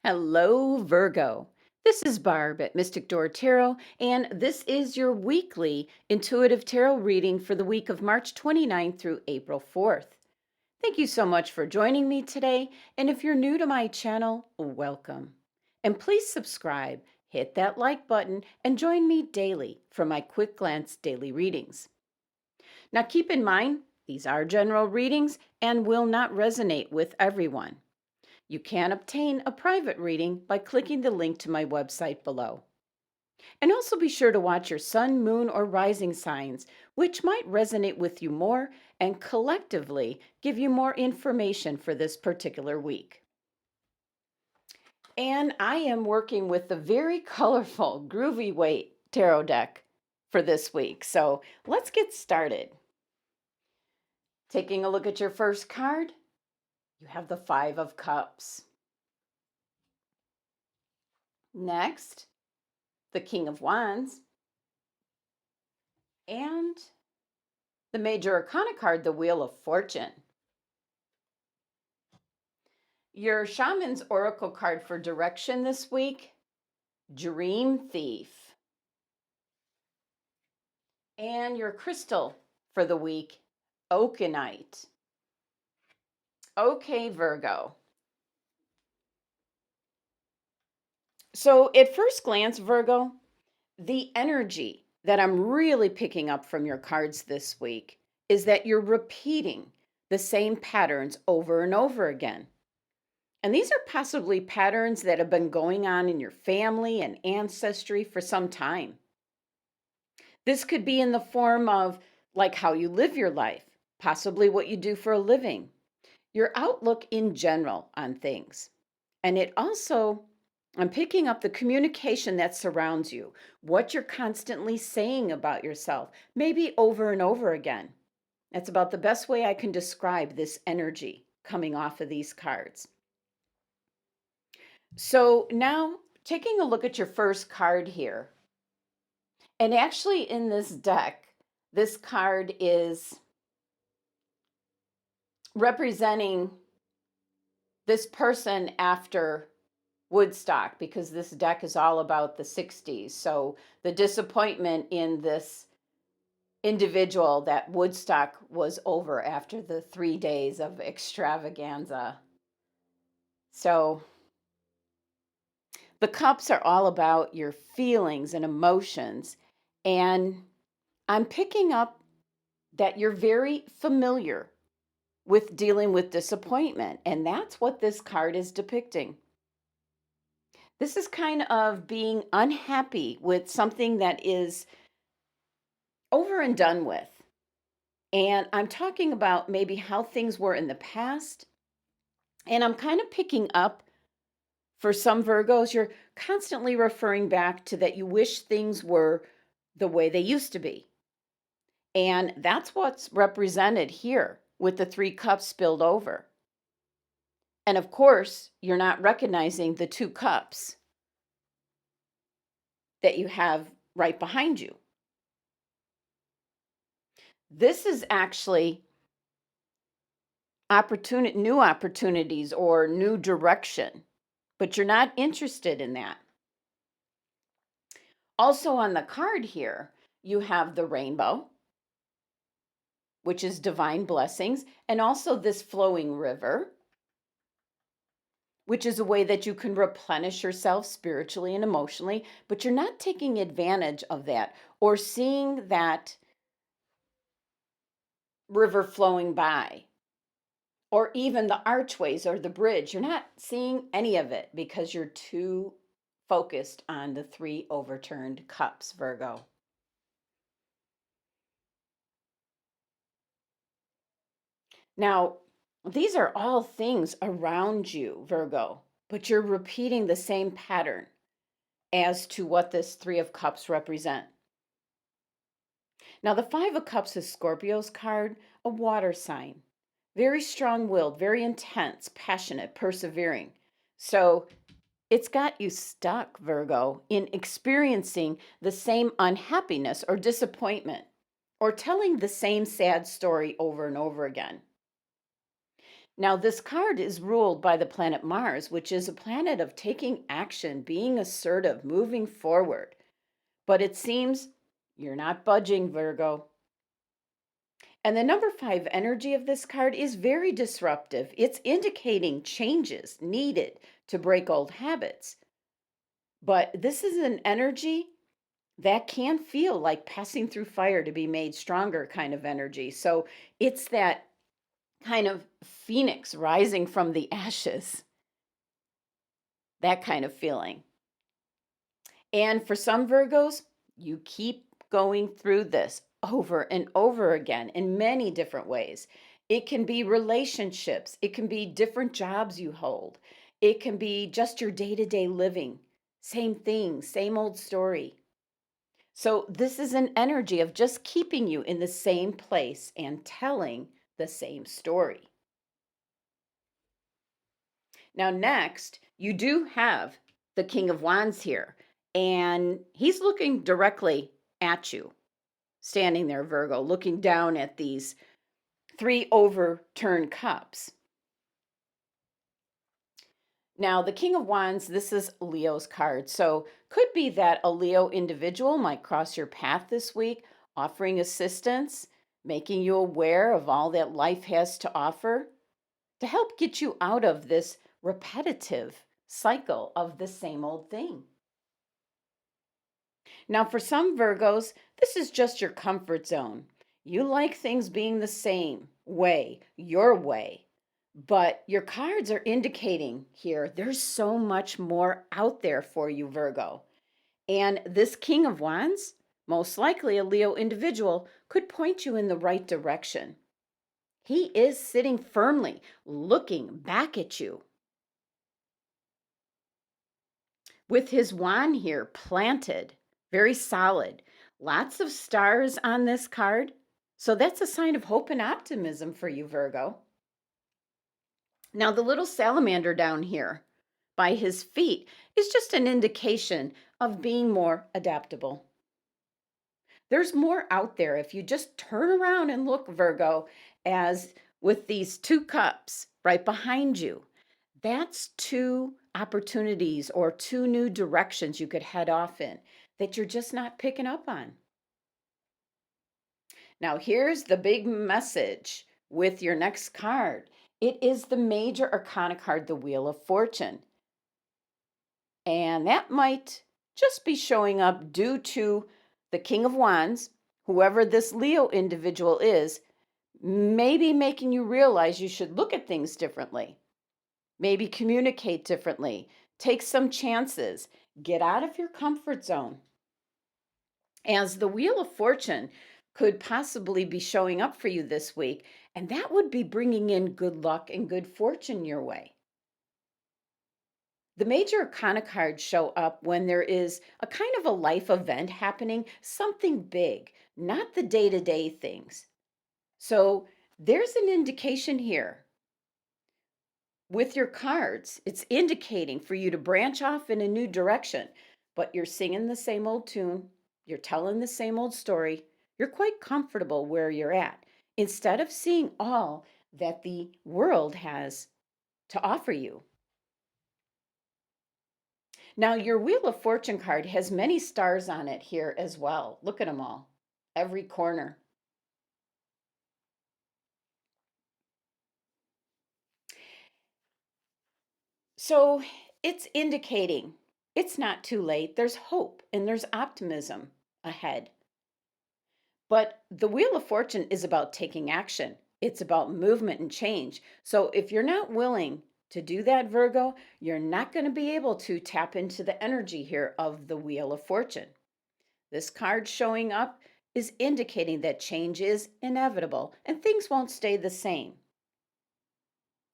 Hello, Virgo. This is Barb at Mystic Door Tarot, and this is your weekly intuitive tarot reading for the week of March 29th through April 4th. Thank you so much for joining me today, and if you're new to my channel, welcome. And please subscribe, hit that like button, and join me daily for my quick glance daily readings. Now keep in mind, these are general readings and will not resonate with everyone. You can obtain a private reading by clicking the link to my website below. And also be sure to watch your sun, moon, or rising signs, which might resonate with you more and collectively give you more information for this particular week. And I am working with the very colorful Groovy Waite tarot deck for this week. So let's get started. Taking a look at your first card, you have the Five of Cups. Next, the King of Wands, and the Major Arcana card, the Wheel of Fortune. Your Shaman's Oracle card for direction this week, Dream Thief. And your crystal for the week, Oakenite. Okay, Virgo. So at first glance, Virgo, the energy that I'm really picking up from your cards this week is that you're repeating the same patterns over and over again. And these are possibly patterns that have been going on in your family and ancestry for some time. This could be in the form of like how you live your life, possibly what you do for a living, your outlook in general on things. And it also, I'm picking up the communication that surrounds you, what you're constantly saying about yourself, maybe over and over again. That's about the best way I can describe this energy coming off of these cards. So now taking a look at your first card here, and actually in this deck, this card is representing this person after Woodstock, because this deck is all about the 60s. So the disappointment in this individual that Woodstock was over after the 3 days of extravaganza. So the cups are all about your feelings and emotions. And I'm picking up that you're very familiar with dealing with disappointment. And that's what this card is depicting. This is kind of being unhappy with something that is over and done with. And I'm talking about maybe how things were in the past. And I'm kind of picking up for some Virgos, you're constantly referring back to that you wish things were the way they used to be. And that's what's represented here with the 3 cups spilled over. And of course, you're not recognizing the 2 cups that you have right behind you. This is actually new opportunities or new direction, but you're not interested in that. Also on the card here, you have the rainbow, which is divine blessings, and also this flowing river, which is a way that you can replenish yourself spiritually and emotionally, but you're not taking advantage of that or seeing that river flowing by, or even the archways or the bridge. You're not seeing any of it because you're too focused on the 3 overturned cups, Virgo. Now, these are all things around you, Virgo, but you're repeating the same pattern as to what this 3 of Cups represent. Now, the 5 of Cups is Scorpio's card, a water sign. Very strong-willed, very intense, passionate, persevering. So it's got you stuck, Virgo, in experiencing the same unhappiness or disappointment, or telling the same sad story over and over again. Now, this card is ruled by the planet Mars, which is a planet of taking action, being assertive, moving forward. But it seems you're not budging, Virgo. And the number 5 energy of this card is very disruptive. It's indicating changes needed to break old habits. But this is an energy that can feel like passing through fire to be made stronger kind of energy. So it's that kind of phoenix rising from the ashes, that kind of feeling. And for some Virgos, you keep going through this over and over again in many different ways. It can be relationships, it can be different jobs you hold, it can be just your day to day living. Same thing, same old story. So, this is an energy of just keeping you in the same place and telling the same story. Now, next, you do have the King of Wands here, and he's looking directly at you, standing there, Virgo, looking down at these 3 overturned cups. Now, the King of Wands, this is Leo's card. So, could be that a Leo individual might cross your path this week, offering assistance, making you aware of all that life has to offer to help get you out of this repetitive cycle of the same old thing. Now, for some Virgos, this is just your comfort zone. You like things being the same way, your way. But your cards are indicating here there's so much more out there for you, Virgo. And this King of Wands, most likely a Leo individual, could point you in the right direction. He is sitting firmly, looking back at you. With his wand here planted, very solid, lots of stars on this card. So that's a sign of hope and optimism for you, Virgo. Now, the little salamander down here by his feet is just an indication of being more adaptable. There's more out there if you just turn around and look, Virgo, as with these 2 cups right behind you. That's 2 opportunities or 2 new directions you could head off in that you're just not picking up on. Now, here's the big message with your next card. It is the major arcana card, the Wheel of Fortune. And that might just be showing up due to the King of Wands, whoever this Leo individual is, maybe making you realize you should look at things differently, maybe communicate differently, take some chances, get out of your comfort zone. As the Wheel of Fortune could possibly be showing up for you this week, and that would be bringing in good luck and good fortune your way. The major arcana cards show up when there is a kind of a life event happening, something big, not the day to day things. So there's an indication here. With your cards, it's indicating for you to branch off in a new direction, but you're singing the same old tune, you're telling the same old story, you're quite comfortable where you're at, instead of seeing all that the world has to offer you. Now, your Wheel of Fortune card has many stars on it here as well. Look at them all, every corner. So it's indicating it's not too late. There's hope and there's optimism ahead. But the Wheel of Fortune is about taking action, it's about movement and change. So if you're not willing to do that, Virgo, you're not going to be able to tap into the energy here of the Wheel of Fortune. This card showing up is indicating that change is inevitable and things won't stay the same.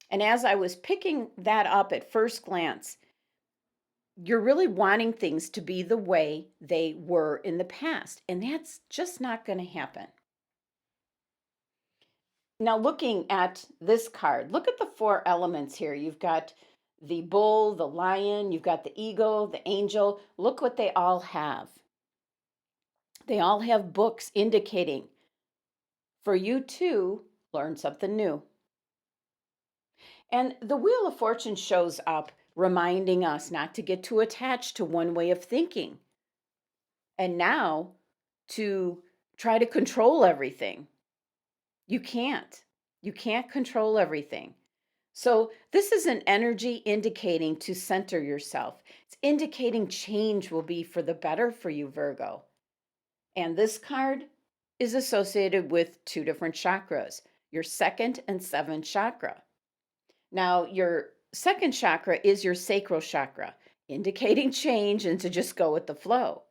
And as I was picking that up at first glance, you're really wanting things to be the way they were in the past, and that's just not going to happen. Now, looking at this card, look at the 4 elements here. You've got the bull, the lion, you've got the eagle, the angel. Look what they all have. They all have books indicating for you to learn something new. And the Wheel of Fortune shows up reminding us not to get too attached to one way of thinking. And now to try to control everything. You can't. You can't control everything. So, this is an energy indicating to center yourself. It's indicating change will be for the better for you, Virgo. And this card is associated with two different chakras, your second and seventh chakra. Now, your second chakra is your sacral chakra, indicating change and to just go with the flow.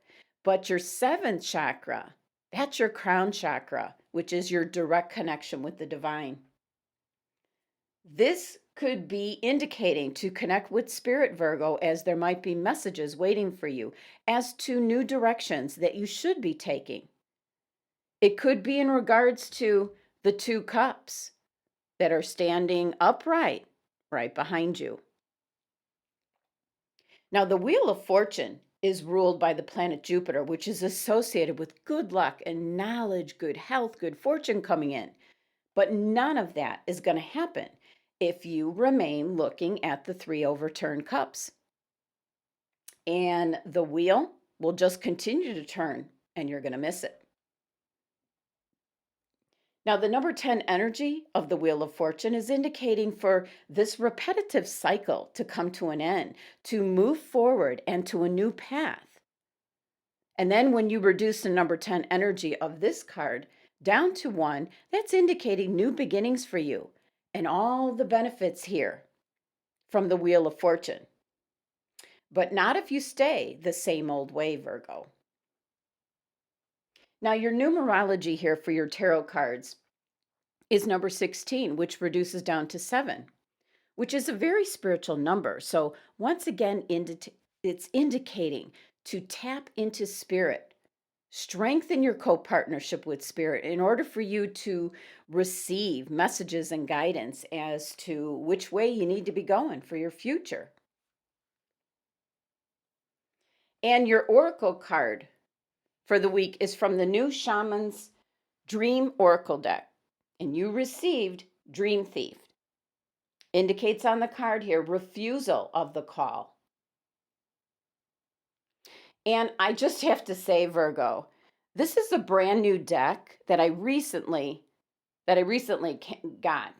But your seventh chakra, that's your crown chakra, which is your direct connection with the divine. This could be indicating to connect with Spirit, Virgo, as there might be messages waiting for you as to new directions that you should be taking. It could be in regards to the two cups that are standing upright right behind you. Now, the Wheel of Fortune is ruled by the planet Jupiter, which is associated with good luck and knowledge, good health, good fortune coming in. But none of that is going to happen if you remain looking at the three overturned cups. And the wheel will just continue to turn and you're going to miss it. Now, the number 10 energy of the Wheel of Fortune is indicating for this repetitive cycle to come to an end, to move forward and to a new path. And then when you reduce the number 10 energy of this card down to 1, that's indicating new beginnings for you and all the benefits here from the Wheel of Fortune. But not if you stay the same old way, Virgo. Now, your numerology here for your tarot cards is number 16, which reduces down to 7, which is a very spiritual number. So, once again, it's indicating to tap into spirit, strengthen your co partnership with spirit in order for you to receive messages and guidance as to which way you need to be going for your future. And your oracle card for the week is from the new Shaman's Dream Oracle deck. And you received Dream Thief. Indicates on the card here refusal of the call. And I just have to say, Virgo, this is a brand new deck that I recently got.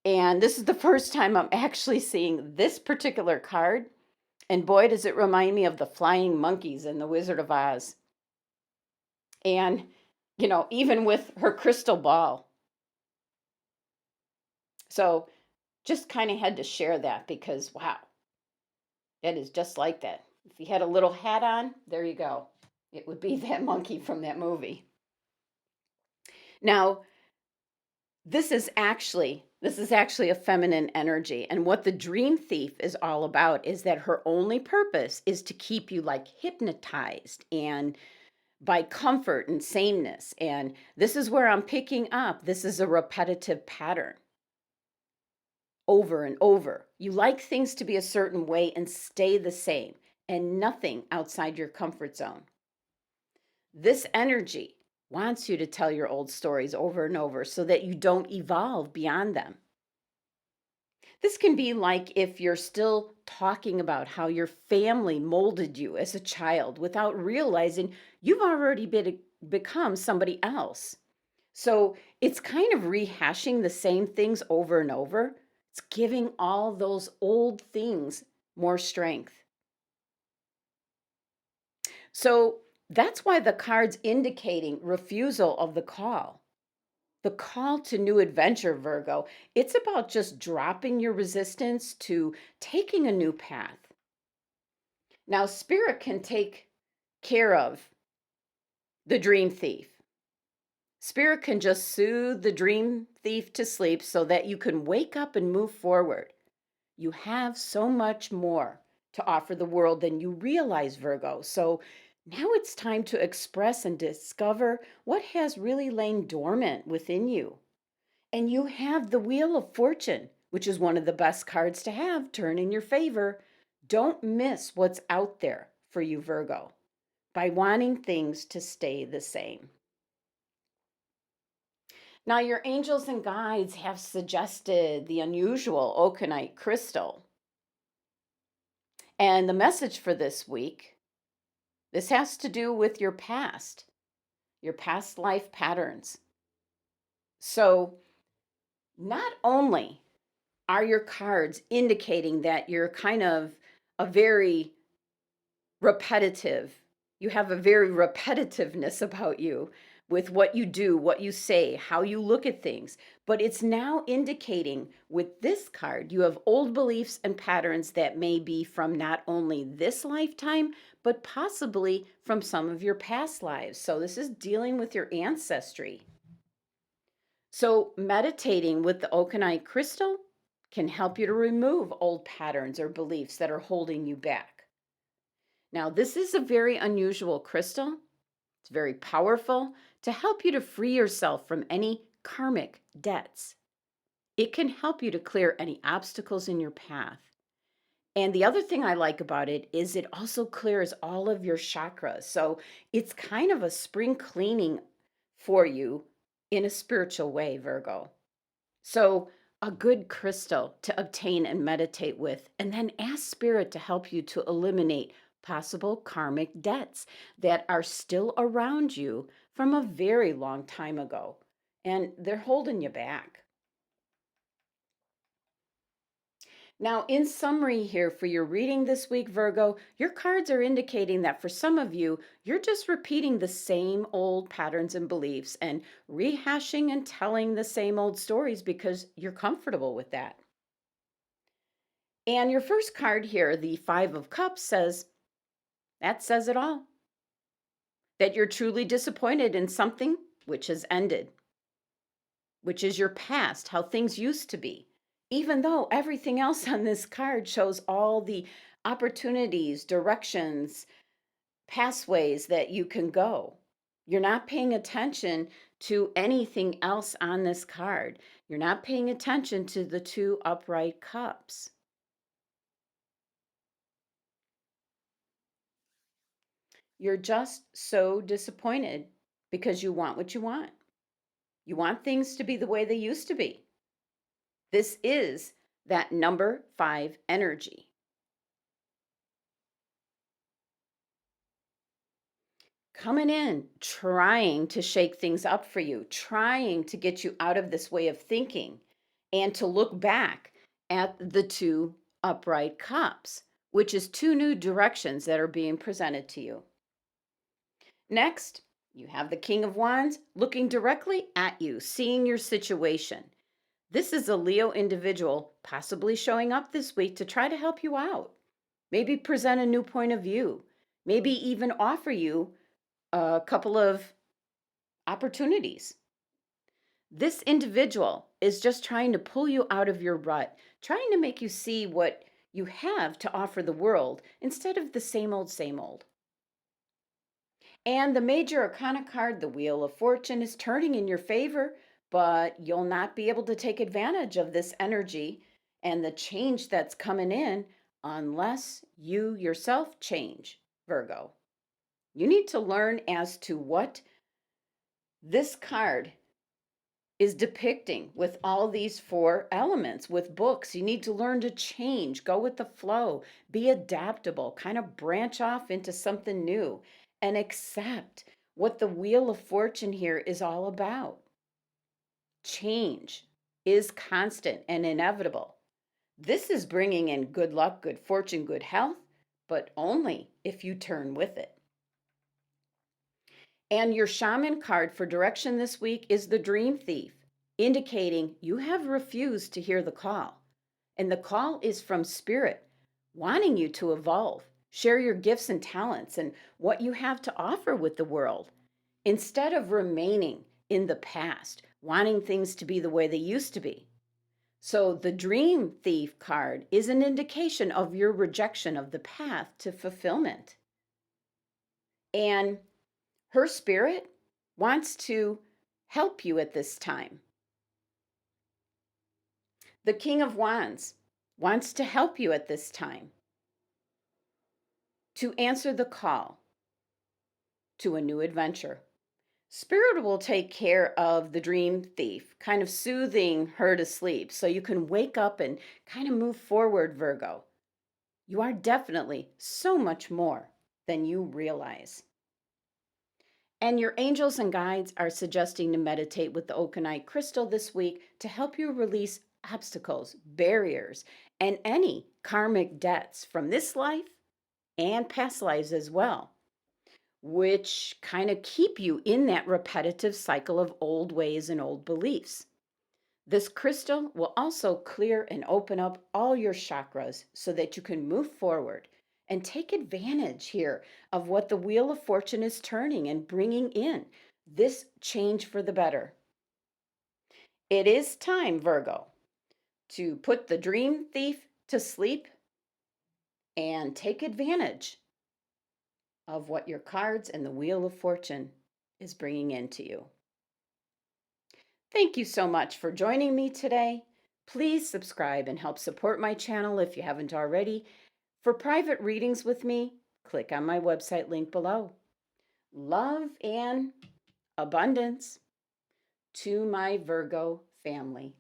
And this is the first time I'm actually seeing this particular card. And boy, does it remind me of the flying monkeys in The Wizard of Oz. And, even with her crystal ball. So just kind of had to share that because, wow, that is just like that. If he had a little hat on, there you go. It would be that monkey from that movie. Now, this is actually a feminine energy, and what the dream thief is all about is that her only purpose is to keep you like hypnotized and by comfort and sameness. And this is where I'm picking up. This is a repetitive pattern. Over and over. You like things to be a certain way and stay the same, and nothing outside your comfort zone. This energy wants you to tell your old stories over and over so that you don't evolve beyond them. This can be like if you're still talking about how your family molded you as a child without realizing you've already become somebody else. So it's kind of rehashing the same things over and over. It's giving all those old things more strength. So that's why the card's indicating refusal of the call. The call to new adventure, Virgo. It's about just dropping your resistance to taking a new path. Now, Spirit can take care of the dream thief. Spirit can just soothe the dream thief to sleep so that you can wake up and move forward. You have so much more to offer the world than you realize, Virgo. So now it's time to express and discover what has really lain dormant within you. And you have the Wheel of Fortune, which is one of the best cards to have, turn in your favor. Don't miss what's out there for you, Virgo, by wanting things to stay the same. Now, your angels and guides have suggested the unusual oconite crystal. And the message for this week, this has to do with your past life patterns. So, not only are your cards indicating that you're kind of a very repetitive, you have a very repetitiveness about you with what you do, what you say, how you look at things. But it's now indicating with this card, you have old beliefs and patterns that may be from not only this lifetime, but possibly from some of your past lives. So this is dealing with your ancestry. So meditating with the oconite crystal can help you to remove old patterns or beliefs that are holding you back. Now, this is a very unusual crystal. It's very powerful to help you to free yourself from any karmic debts. It can help you to clear any obstacles in your path. And the other thing I like about it is it also clears all of your chakras. So it's kind of a spring cleaning for you in a spiritual way, Virgo. So, a good crystal to obtain and meditate with, and then ask Spirit to help you to eliminate possible karmic debts that are still around you from a very long time ago, and they're holding you back. Now, in summary, here for your reading this week, Virgo, your cards are indicating that for some of you, you're just repeating the same old patterns and beliefs and rehashing and telling the same old stories because you're comfortable with that. And your first card here, the Five of Cups, that says it all. That you're truly disappointed in something which has ended, which is your past, how things used to be. Even though everything else on this card shows all the opportunities, directions, pathways that you can go. You're not paying attention to anything else on this card. You're not paying attention to the two upright cups. You're just so disappointed because you want what you want. You want things to be the way they used to be. This is that number 5 energy. Coming in, trying to shake things up for you, trying to get you out of this way of thinking and to look back at the two upright cups, which is two new directions that are being presented to you. Next, you have the King of Wands looking directly at you, seeing your situation. This is a Leo individual possibly showing up this week to try to help you out. Maybe present a new point of view. Maybe even offer you a couple of opportunities. This individual is just trying to pull you out of your rut, trying to make you see what you have to offer the world instead of the same old, same old. And the major arcana card, the Wheel of Fortune, is turning in your favor, but you'll not be able to take advantage of this energy and the change that's coming in unless you yourself change, Virgo. You need to learn as to what this card is depicting with all these 4 elements with books. You need to learn to change, go with the flow, be adaptable, kind of branch off into something new and accept what the Wheel of Fortune here is all about. Change is constant and inevitable. This is bringing in good luck, good fortune, good health, but only if you turn with it. And your Shaman card for direction this week is the Dream Thief, indicating you have refused to hear the call. And the call is from Spirit, wanting you to evolve, share your gifts and talents and what you have to offer with the world, instead of remaining in the past, wanting things to be the way they used to be. So the Dream Thief card is an indication of your rejection of the path to fulfillment. And her spirit wants to help you at this time. The King of Wands wants to help you at this time to answer the call to a new adventure. Spirit will take care of the dream thief, kind of soothing her to sleep so you can wake up and kind of move forward, Virgo. You are definitely so much more than you realize. And your angels and guides are suggesting to meditate with the oconite crystal this week to help you release obstacles, barriers, and any karmic debts from this life and past lives as well, which kind of keep you in that repetitive cycle of old ways and old beliefs. This crystal will also clear and open up all your chakras so that you can move forward and take advantage here of what the Wheel of Fortune is turning and bringing in this change for the better. It is time, Virgo, to put the dream thief to sleep and take advantage of what your cards and the Wheel of Fortune is bringing into you. Thank you so much for joining me today. Please subscribe and help support my channel if you haven't already. For private readings with me, click on my website link below. Love and abundance to my Virgo family.